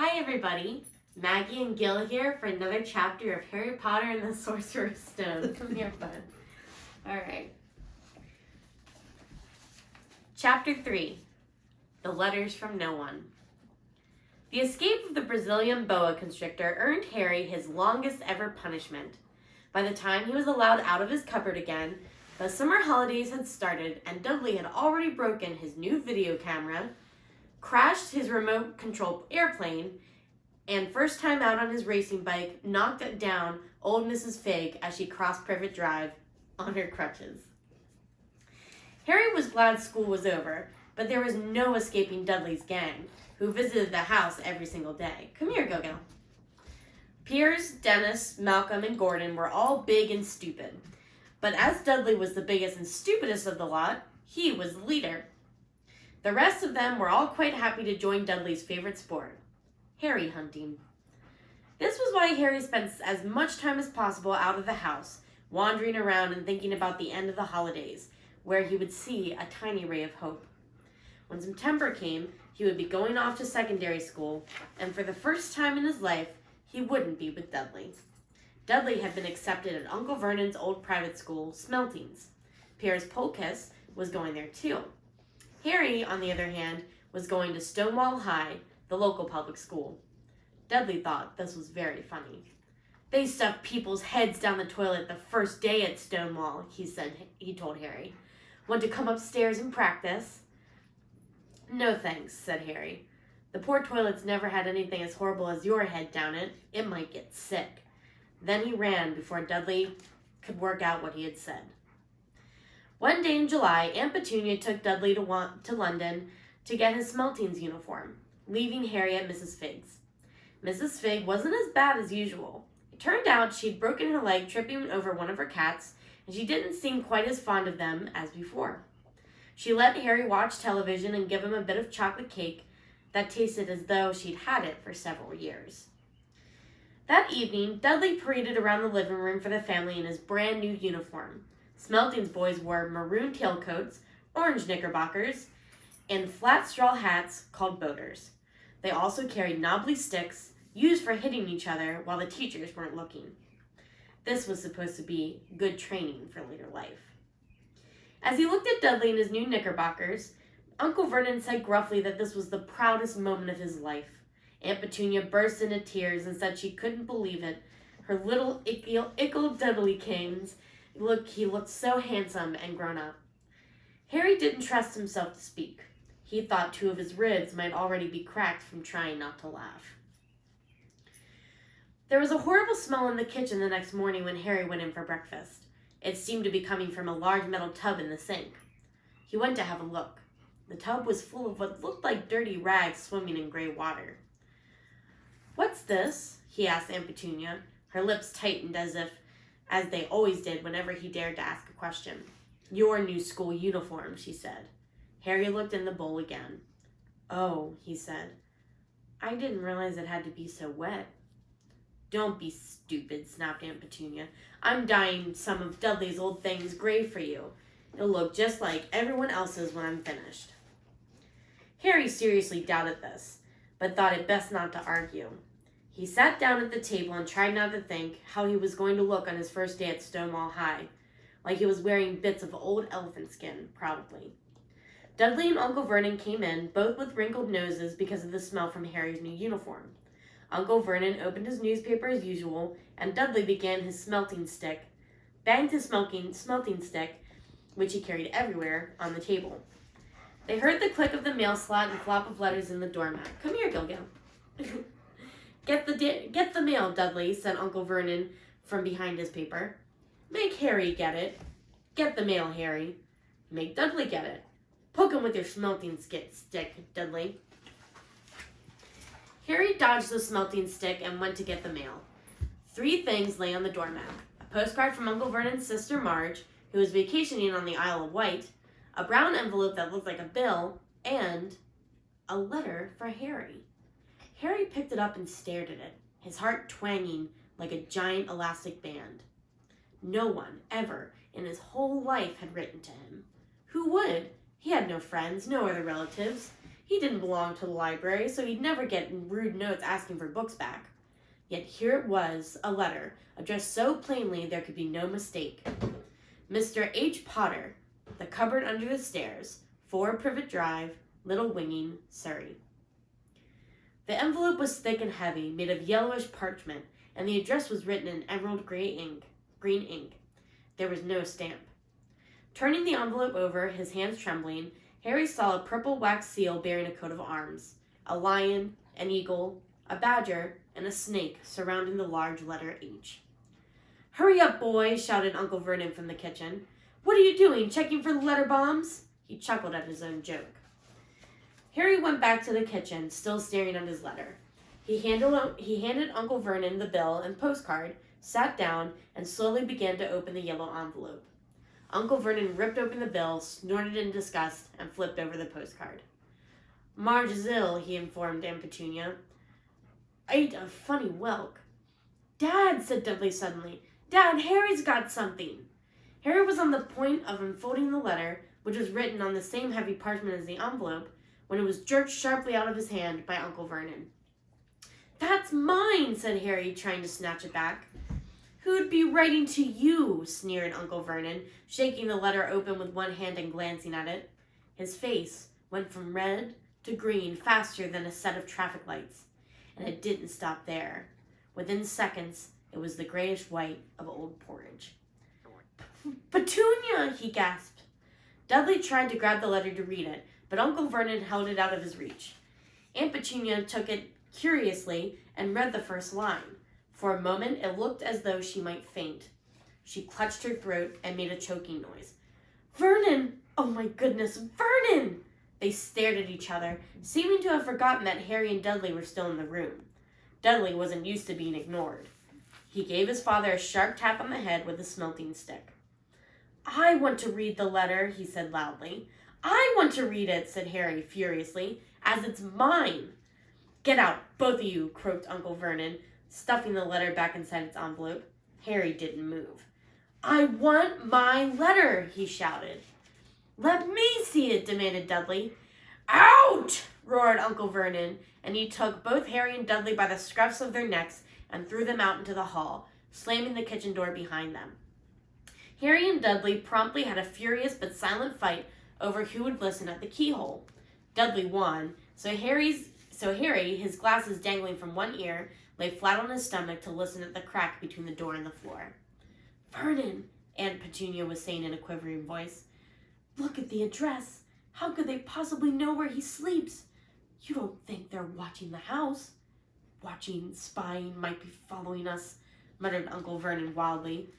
Hi everybody, Maggie and Gil here for another chapter of Harry Potter and the Sorcerer's Stone. Come here, bud. Alright. Chapter 3, The Letters from No One. The escape of the Brazilian boa constrictor earned Harry his longest ever punishment. By the time he was allowed out of his cupboard again, the summer holidays had started and Dudley had already broken his new video camera, crashed his remote-controlled airplane, and first time out on his racing bike, knocked down old Mrs. Fig as she crossed Privet Drive on her crutches. Harry was glad school was over, but there was no escaping Dudley's gang, who visited the house every single day. Come here, Go-Go. Piers, Dennis, Malcolm, and Gordon were all big and stupid, but as Dudley was the biggest and stupidest of the lot, he was the leader. The rest of them were all quite happy to join Dudley's favorite sport, Harry hunting. This was why Harry spent as much time as possible out of the house, wandering around and thinking about the end of the holidays, where he would see a tiny ray of hope. When September came, he would be going off to secondary school, and for the first time in his life, he wouldn't be with Dudley. Dudley had been accepted at Uncle Vernon's old private school, Smeltings. Piers Polkiss was going there too. Harry, on the other hand, was going to Stonewall High, the local public school. Dudley thought this was very funny. "They stuffed people's heads down the toilet the first day at Stonewall," he told Harry. "Want to come upstairs and practice?" "No thanks," said Harry. "The poor toilet's never had anything as horrible as your head down it. It might get sick." Then he ran before Dudley could work out what he had said. One day in July, Aunt Petunia took Dudley to London to get his Smeltings uniform, leaving Harry at Mrs. Fig's. Mrs. Fig wasn't as bad as usual. It turned out she'd broken her leg tripping over one of her cats, and she didn't seem quite as fond of them as before. She let Harry watch television and give him a bit of chocolate cake that tasted as though she'd had it for several years. That evening, Dudley paraded around the living room for the family in his brand new uniform. Smeltings boys wore maroon tailcoats, orange knickerbockers, and flat straw hats called boaters. They also carried knobbly sticks, used for hitting each other while the teachers weren't looking. This was supposed to be good training for later life. As he looked at Dudley in his new knickerbockers, Uncle Vernon said gruffly that this was the proudest moment of his life. Aunt Petunia burst into tears and said she couldn't believe it. Her little ickle Dudleykins, he looked so handsome and grown up. Harry didn't trust himself to speak. He thought two of his ribs might already be cracked from trying not to laugh. There was a horrible smell in the kitchen the next morning when Harry went in for breakfast. It seemed to be coming from a large metal tub in the sink. He went to have a look. The tub was full of what looked like dirty rags swimming in gray water. "What's this?" he asked Aunt Petunia. Her lips tightened as they always did whenever he dared to ask a question. "Your new school uniform," she said. Harry looked in the bowl again. "Oh," he said. "I didn't realize it had to be so wet." "Don't be stupid," snapped Aunt Petunia. "I'm dyeing some of Dudley's old things gray for you. It'll look just like everyone else's when I'm finished." Harry seriously doubted this, but thought it best not to argue. He sat down at the table and tried not to think how he was going to look on his first day at Stonewall High, like he was wearing bits of old elephant skin, probably. Dudley and Uncle Vernon came in, both with wrinkled noses because of the smell from Harry's new uniform. Uncle Vernon opened his newspaper as usual, and Dudley began his smelting stick, which he carried everywhere, on the table. They heard the click of the mail slot and flop of letters in the doormat. "Come here, Gilgil." Get the mail, Dudley," said Uncle Vernon from behind his paper. "Make Harry get it." "Get the mail, Harry." "Make Dudley get it." "Poke him with your smelting stick, Dudley." Harry dodged the smelting stick and went to get the mail. 3 things lay on the doormat: a postcard from Uncle Vernon's sister Marge, who was vacationing on the Isle of Wight, a brown envelope that looked like a bill, and a letter for Harry. Harry picked it up and stared at it, his heart twanging like a giant elastic band. No one, ever, in his whole life had written to him. Who would? He had no friends, no other relatives. He didn't belong to the library, so he'd never get rude notes asking for books back. Yet here it was, a letter, addressed so plainly there could be no mistake. Mr. H. Potter, The Cupboard Under the Stairs, 4 Privet Drive, Little Winging, Surrey. The envelope was thick and heavy, made of yellowish parchment, and the address was written in emerald green ink. There was no stamp. Turning the envelope over, his hands trembling, Harry saw a purple wax seal bearing a coat of arms, a lion, an eagle, a badger, and a snake surrounding the large letter H. "Hurry up, boy," shouted Uncle Vernon from the kitchen. "What are you doing, checking for the letter bombs?" He chuckled at his own joke. Harry went back to the kitchen, still staring at his letter. He handed Uncle Vernon the bill and postcard, sat down, and slowly began to open the yellow envelope. Uncle Vernon ripped open the bill, snorted in disgust, and flipped over the postcard. "Marge is ill," he informed Aunt Petunia. "Ate a funny whelk." "Dad," said Dudley suddenly. "Dad, Harry's got something." Harry was on the point of unfolding the letter, which was written on the same heavy parchment as the envelope, when it was jerked sharply out of his hand by Uncle Vernon. "That's mine," said Harry, trying to snatch it back. "Who'd be writing to you?" sneered Uncle Vernon, shaking the letter open with one hand and glancing at it. His face went from red to green faster than a set of traffic lights, and it didn't stop there. Within seconds, it was the grayish-white of old porridge. "Petunia!" he gasped. Dudley tried to grab the letter to read it, but Uncle Vernon held it out of his reach. Aunt Petunia took it curiously and read the first line. For a moment, it looked as though she might faint. She clutched her throat and made a choking noise. "Vernon! Oh my goodness, Vernon!" They stared at each other, seeming to have forgotten that Harry and Dudley were still in the room. Dudley wasn't used to being ignored. He gave his father a sharp tap on the head with a smelting stick. "I want to read the letter," he said loudly. "I want to read it," said Harry furiously, "as it's mine." "Get out, both of you," croaked Uncle Vernon, stuffing the letter back inside its envelope. Harry didn't move. "I want my letter," he shouted. "Let me see it," demanded Dudley. "Out!" roared Uncle Vernon, and he took both Harry and Dudley by the scruffs of their necks and threw them out into the hall, slamming the kitchen door behind them. Harry and Dudley promptly had a furious but silent fight over who would listen at the keyhole. Dudley won, so Harry, his glasses dangling from one ear, lay flat on his stomach to listen at the crack between the door and the floor. "Vernon," Aunt Petunia was saying in a quivering voice, "look at the address. How could they possibly know where he sleeps? You don't think they're watching the house?" "Watching, spying, might be following us," muttered Uncle Vernon wildly.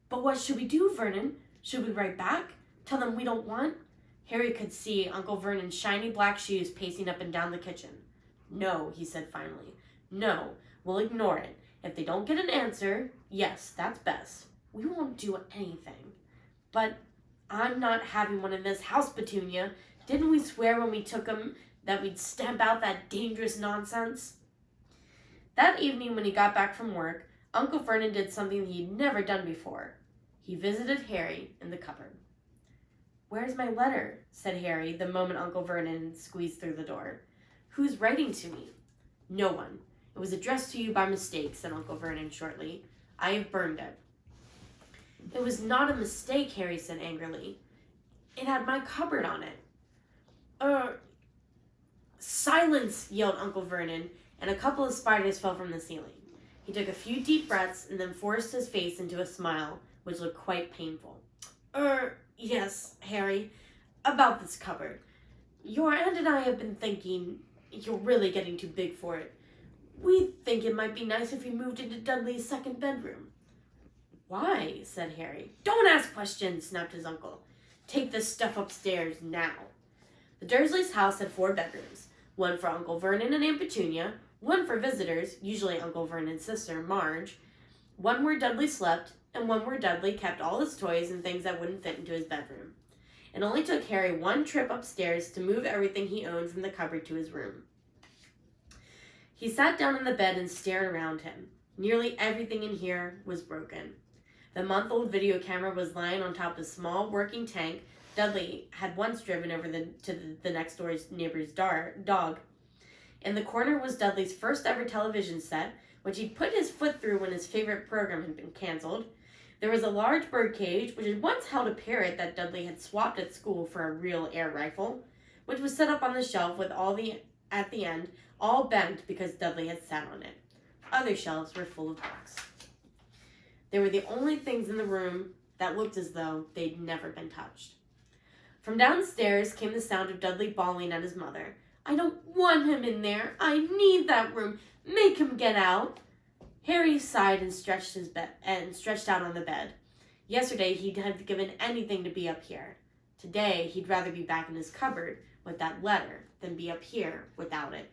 "But what should we do, Vernon? Should we write back? Tell them we don't want?" Harry could see Uncle Vernon's shiny black shoes pacing up and down the kitchen. "No," he said finally. "No, we'll ignore it. If they don't get an answer, yes, that's best. We won't do anything." "But I'm not having one in this house, Petunia. Didn't we swear when we took him that we'd stamp out that dangerous nonsense?" That evening when he got back from work, Uncle Vernon did something he'd never done before. He visited Harry in the cupboard. "Where's my letter?" said Harry the moment Uncle Vernon squeezed through the door. "Who's writing to me?" "No one. It was addressed to you by mistake," said Uncle Vernon shortly. "I have burned it." "It was not a mistake," Harry said angrily. "It had my cupboard on it." Silence!" yelled Uncle Vernon, and a couple of spiders fell from the ceiling. He took a few deep breaths and then forced his face into a smile, which looked quite painful. Yes, Harry, about this cupboard. Your aunt and I have been thinking you're really getting too big for it. We think it might be nice if you moved into Dudley's second bedroom." "Why?" said Harry. "Don't ask questions," snapped his uncle. "Take this stuff upstairs now." The Dursleys' house had 4 bedrooms, one for Uncle Vernon and Aunt Petunia, one for visitors, usually Uncle Vernon's sister, Marge, one where Dudley slept, and one where Dudley kept all his toys and things that wouldn't fit into his bedroom. It only took Harry one trip upstairs to move everything he owned from the cupboard to his room. He sat down in the bed and stared around him. Nearly everything in here was broken. The month-old video camera was lying on top of a small working tank Dudley had once driven over to the next door neighbor's dog. In the corner was Dudley's first ever television set, which he'd put his foot through when his favorite program had been canceled. There was a large bird cage, which had once held a parrot that Dudley had swapped at school for a real air rifle, which was set up on the shelf with at the end, all bent because Dudley had sat on it. Other shelves were full of books. They were the only things in the room that looked as though they'd never been touched. From downstairs came the sound of Dudley bawling at his mother. "I don't want him in there. I need that room. Make him get out." Harry sighed and stretched out on the bed. Yesterday he'd have given anything to be up here. Today he'd rather be back in his cupboard with that letter than be up here without it.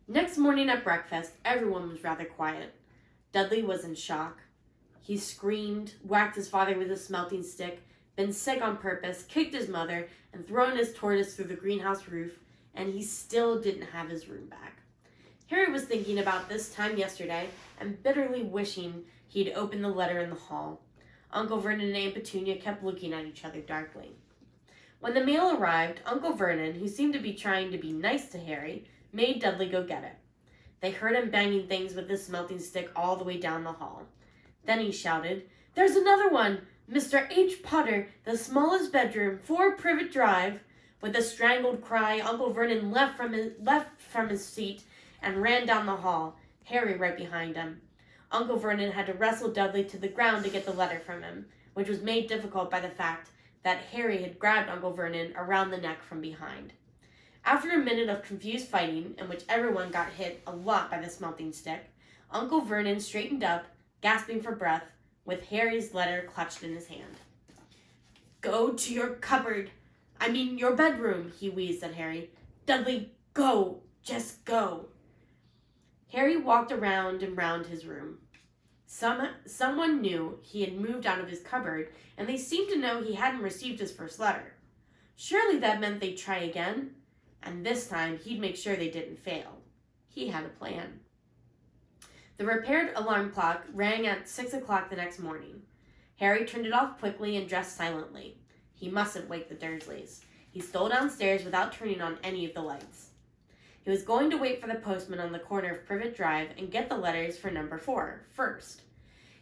Next morning at breakfast, everyone was rather quiet. Dudley was in shock. He screamed, whacked his father with a smelting stick, been sick on purpose, kicked his mother, and thrown his tortoise through the greenhouse roof, and he still didn't have his room back. Harry was thinking about this time yesterday and bitterly wishing he'd opened the letter in the hall. Uncle Vernon and Aunt Petunia kept looking at each other darkly. When the mail arrived, Uncle Vernon, who seemed to be trying to be nice to Harry, made Dudley go get it. They heard him banging things with his smelting stick all the way down the hall. Then he shouted, "There's another one! Mr. H. Potter, the smallest bedroom, 4 Privet Drive." With a strangled cry, Uncle Vernon left from his seat and ran down the hall, Harry right behind him. Uncle Vernon had to wrestle Dudley to the ground to get the letter from him, which was made difficult by the fact that Harry had grabbed Uncle Vernon around the neck from behind. After a minute of confused fighting, in which everyone got hit a lot by the smelting stick, Uncle Vernon straightened up, gasping for breath, with Harry's letter clutched in his hand. "Go to your cupboard. Your bedroom," he wheezed at Harry. "Dudley, go. Just go." Harry walked around and round his room. Someone knew he had moved out of his cupboard, and they seemed to know he hadn't received his first letter. Surely that meant they'd try again, and this time he'd make sure they didn't fail. He had a plan. The repaired alarm clock rang at 6 o'clock the next morning. Harry turned it off quickly and dressed silently. He mustn't wake the Dursleys. He stole downstairs without turning on any of the lights. He was going to wait for the postman on the corner of Privet Drive and get the letters for number 4 first.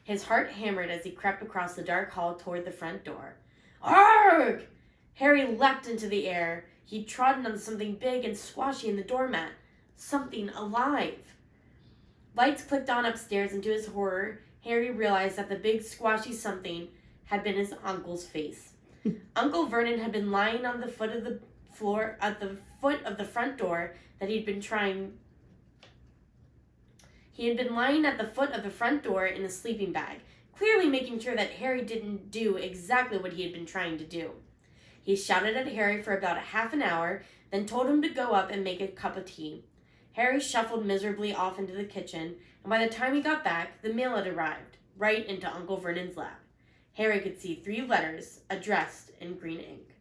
His heart hammered as he crept across the dark hall toward the front door. Arrgh! Harry leapt into the air. He'd trodden on something big and squashy in the doormat. Something alive. Lights clicked on upstairs, and to his horror, Harry realized that the big squashy something had been his uncle's face. Uncle Vernon had been lying on the foot of the floor at the foot of the front door that he had been lying at the foot of the front door in a sleeping bag, clearly making sure that Harry didn't do exactly what he had been trying to do. He shouted at Harry for about half an hour, then told him to go up and make a cup of tea. Harry shuffled miserably off into the kitchen, and by the time he got back, the mail had arrived, right into Uncle Vernon's lap. Harry could see 3 letters, addressed in green ink.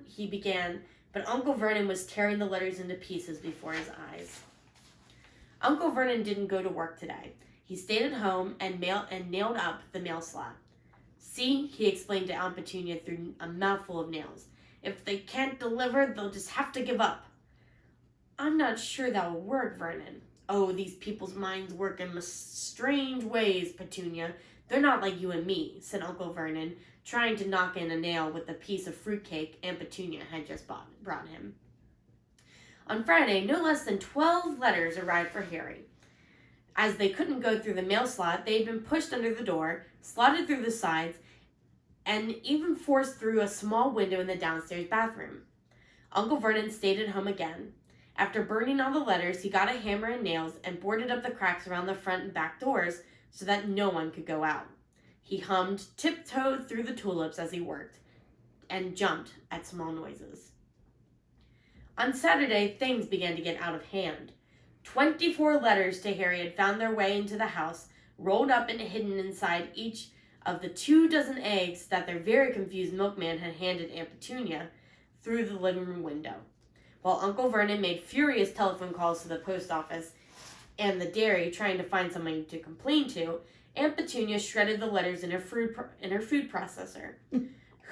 He began, but Uncle Vernon was tearing the letters into pieces before his eyes. Uncle Vernon didn't go to work today. He stayed at home and nailed up the mail slot. "See," he explained to Aunt Petunia through a mouthful of nails. "If they can't deliver, they'll just have to give up." "I'm not sure that'll work, Vernon." "Oh, these people's minds work in strange ways, Petunia. They're not like you and me," said Uncle Vernon, trying to knock in a nail with the piece of fruitcake Aunt Petunia had just brought him. On Friday, no less than 12 letters arrived for Harry. As they couldn't go through the mail slot, they had been pushed under the door, slotted through the sides, and even forced through a small window in the downstairs bathroom. Uncle Vernon stayed at home again. After burning all the letters, he got a hammer and nails and boarded up the cracks around the front and back doors so that no one could go out. He hummed, tiptoed through the tulips as he worked, and jumped at small noises. On Saturday, things began to get out of hand. 24 letters to Harry had found their way into the house, rolled up and hidden inside each of the 24 eggs that their very confused milkman had handed Aunt Petunia through the living room window. While Uncle Vernon made furious telephone calls to the post office and the dairy trying to find somebody to complain to, Aunt Petunia shredded the letters in her food processor.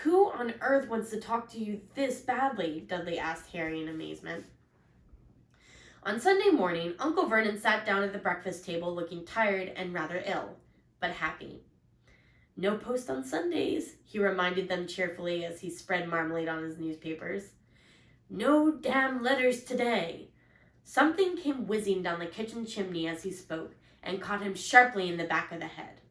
Who on earth wants to talk to you this badly? Dudley asked Harry in amazement. On Sunday morning, Uncle Vernon sat down at the breakfast table looking tired and rather ill, but happy. No post on Sundays, he reminded them cheerfully as he spread marmalade on his newspapers. No damn letters today. Something came whizzing down the kitchen chimney as he spoke and caught him sharply in the back of the head.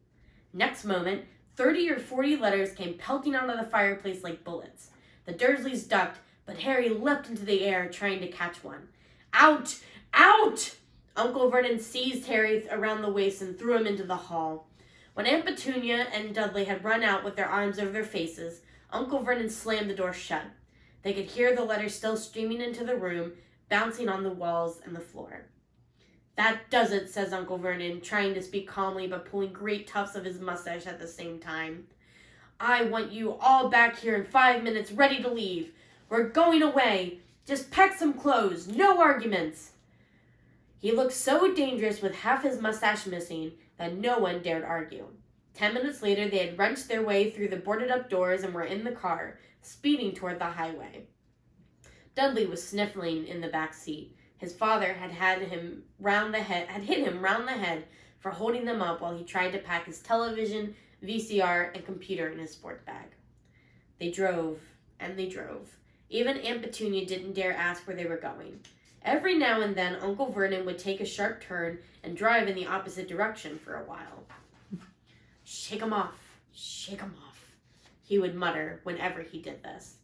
Next moment, 30 or 40 letters came pelting out of the fireplace like bullets. The Dursleys ducked, but Harry leapt into the air trying to catch one. Out! Out! Uncle Vernon seized Harry around the waist and threw him into the hall. When Aunt Petunia and Dudley had run out with their arms over their faces, Uncle Vernon slammed the door shut. They could hear the letters still streaming into the room, bouncing on the walls and the floor. That does it, says Uncle Vernon, trying to speak calmly but pulling great tufts of his mustache at the same time. I want you all back here in 5 minutes, ready to leave. We're going away. Just pack some clothes. No arguments. He looked so dangerous with half his mustache missing that no one dared argue. 10 minutes later, they had wrenched their way through the boarded-up doors and were in the car, speeding toward the highway. Dudley was sniffling in the back seat. His father had hit him round the head for holding them up while he tried to pack his television, VCR, and computer in his sport bag. They drove, and they drove. Even Aunt Petunia didn't dare ask where they were going. Every now and then, Uncle Vernon would take a sharp turn and drive in the opposite direction for a while. Shake 'em off, he would mutter whenever he did this.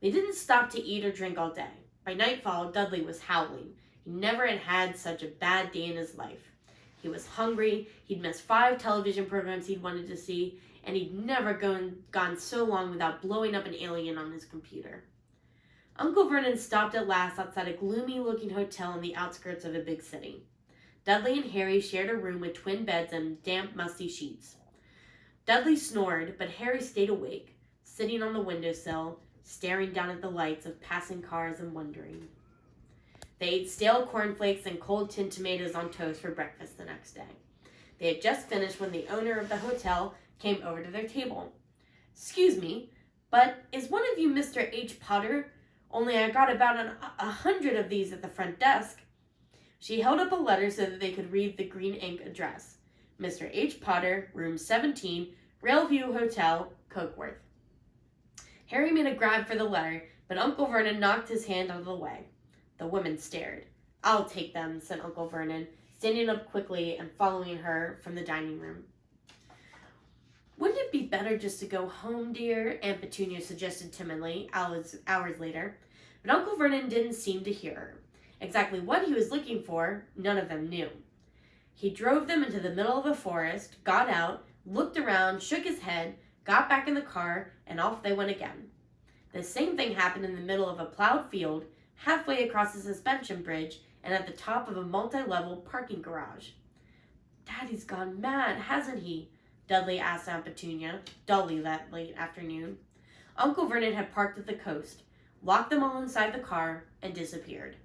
They didn't stop to eat or drink all day. By nightfall, Dudley was howling. He never had had such a bad day in his life. He was hungry, he'd missed 5 television programs he'd wanted to see, and he'd never gone so long without blowing up an alien on his computer. Uncle Vernon stopped at last outside a gloomy-looking hotel on the outskirts of a big city. Dudley and Harry shared a room with twin beds and damp, musty sheets. Dudley snored, but Harry stayed awake, sitting on the windowsill, staring down at the lights of passing cars and wondering. They ate stale cornflakes and cold tinned tomatoes on toast for breakfast the next day. They had just finished when the owner of the hotel came over to their table. "Excuse me, but is one of you Mr. H. Potter? Only I got about 100 of these at the front desk." She held up a letter so that they could read the green ink address. Mr. H. Potter, room 17, Railview Hotel, Cokeworth. Harry made a grab for the letter, but Uncle Vernon knocked his hand out of the way. The woman stared. "I'll take them," said Uncle Vernon, standing up quickly and following her from the dining room. "Wouldn't it be better just to go home, dear?" Aunt Petunia suggested timidly, hours later. But Uncle Vernon didn't seem to hear her. Exactly what he was looking for, none of them knew. He drove them into the middle of a forest, got out, looked around, shook his head, got back in the car, and off they went again. The same thing happened in the middle of a plowed field, halfway across a suspension bridge, and at the top of a multi-level parking garage. "Daddy's gone mad, hasn't he?" Dudley asked Aunt Petunia, dully that late afternoon. Uncle Vernon had parked at the coast, locked them all inside the car, and disappeared.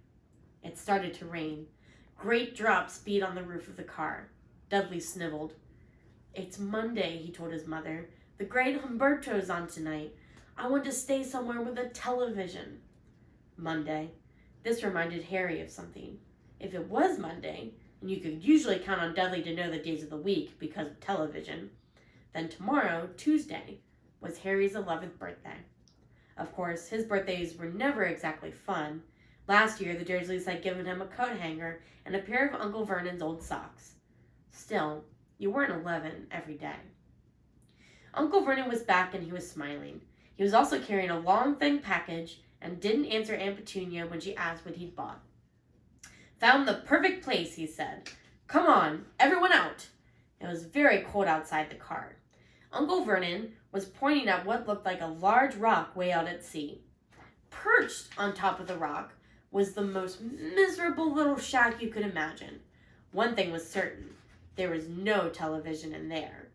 It started to rain. Great drops beat on the roof of the car. Dudley sniveled. "It's Monday," he told his mother. "The great Humberto's on tonight. I want to stay somewhere with a television." Monday. This reminded Harry of something. If it was Monday, and you could usually count on Dudley to know the days of the week because of television, then tomorrow, Tuesday, was Harry's 11th birthday. Of course, his birthdays were never exactly fun. Last year, the Dursleys had given him a coat hanger and a pair of Uncle Vernon's old socks. Still, you weren't 11 every day. Uncle Vernon was back and he was smiling. He was also carrying a long, thin package and didn't answer Aunt Petunia when she asked what he'd bought. "Found the perfect place," he said. "Come on, everyone out." It was very cold outside the car. Uncle Vernon was pointing at what looked like a large rock way out at sea. Perched on top of the rock was the most miserable little shack you could imagine. One thing was certain. There was no television in there.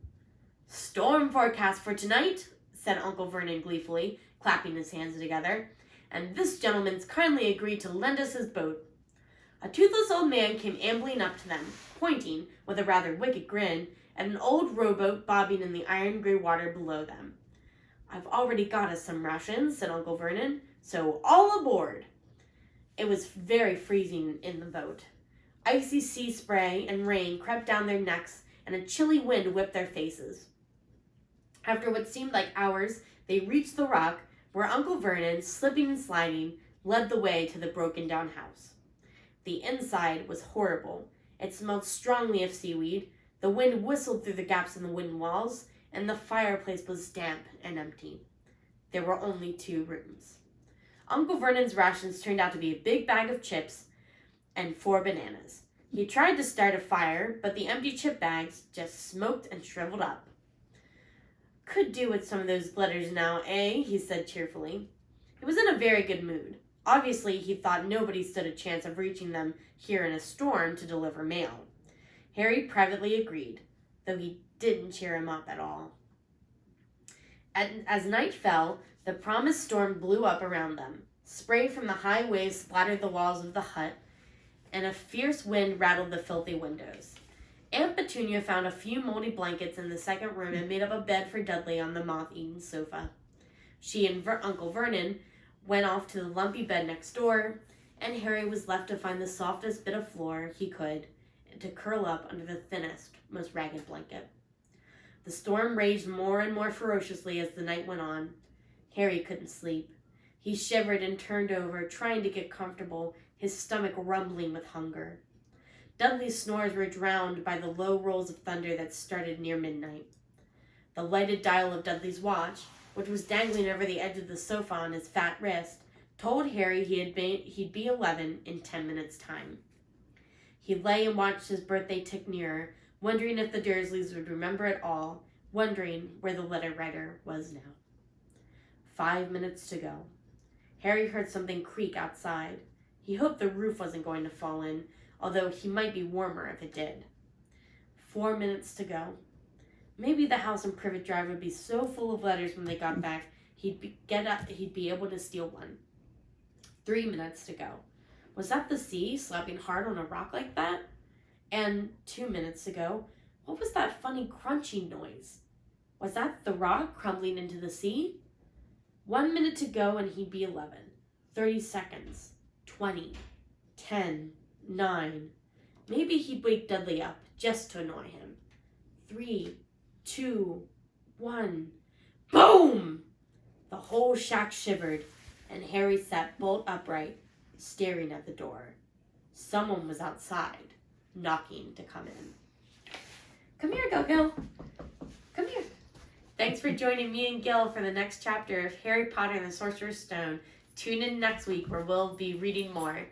"Storm forecast for tonight," said Uncle Vernon gleefully, clapping his hands together. "And this gentleman's kindly agreed to lend us his boat." A toothless old man came ambling up to them, pointing, with a rather wicked grin, at an old rowboat bobbing in the iron-gray water below them. "I've already got us some rations," said Uncle Vernon, "so all aboard." It was very freezing in the boat. Icy sea spray and rain crept down their necks, and a chilly wind whipped their faces. After what seemed like hours, they reached the rock, where Uncle Vernon, slipping and sliding, led the way to the broken-down house. The inside was horrible. It smelled strongly of seaweed, the wind whistled through the gaps in the wooden walls, and the fireplace was damp and empty. There were only 2 rooms. Uncle Vernon's rations turned out to be a big bag of chips and 4 bananas. He tried to start a fire, but the empty chip bags just smoked and shriveled up. "Could do with some of those letters now, eh?" he said cheerfully. He was in a very good mood. Obviously, he thought nobody stood a chance of reaching them here in a storm to deliver mail. Harry privately agreed, though he didn't cheer him up at all. As night fell, the promised storm blew up around them. Spray from the high waves splattered the walls of the hut, and a fierce wind rattled the filthy windows. Aunt Petunia found a few moldy blankets in the second room and made up a bed for Dudley on the moth-eaten sofa. She and Uncle Vernon went off to the lumpy bed next door, and Harry was left to find the softest bit of floor he could and to curl up under the thinnest, most ragged blanket. The storm raged more and more ferociously as the night went on. Harry couldn't sleep. He shivered and turned over, trying to get comfortable, his stomach rumbling with hunger. Dudley's snores were drowned by the low rolls of thunder that started near midnight. The lighted dial of Dudley's watch, which was dangling over the edge of the sofa on his fat wrist, told Harry he'd be 11 in 10 minutes' time. He lay and watched his birthday tick nearer, wondering if the Dursleys would remember it all, wondering where the letter writer was now. 5 minutes to go. Harry heard something creak outside. He hoped the roof wasn't going to fall in, although he might be warmer if it did. 4 minutes to go. Maybe the house in Privet Drive would be so full of letters when they got back, he'd be able to steal one. 3 minutes to go. Was that the sea slapping hard on a rock like that? And 2 minutes ago, what was that funny crunching noise? Was that the rock crumbling into the sea? 1 minute to go and he'd be 11. 30 seconds. 20. 10. 9. Maybe he'd wake Dudley up just to annoy him. 3, 2, 1. Boom! The whole shack shivered, and Harry sat bolt upright, staring at the door. Someone was outside, knocking to come in. Come here, Go-Go. Come here. Thanks for joining me and Gil for the next chapter of Harry Potter and the Sorcerer's Stone. Tune in next week where we'll be reading more.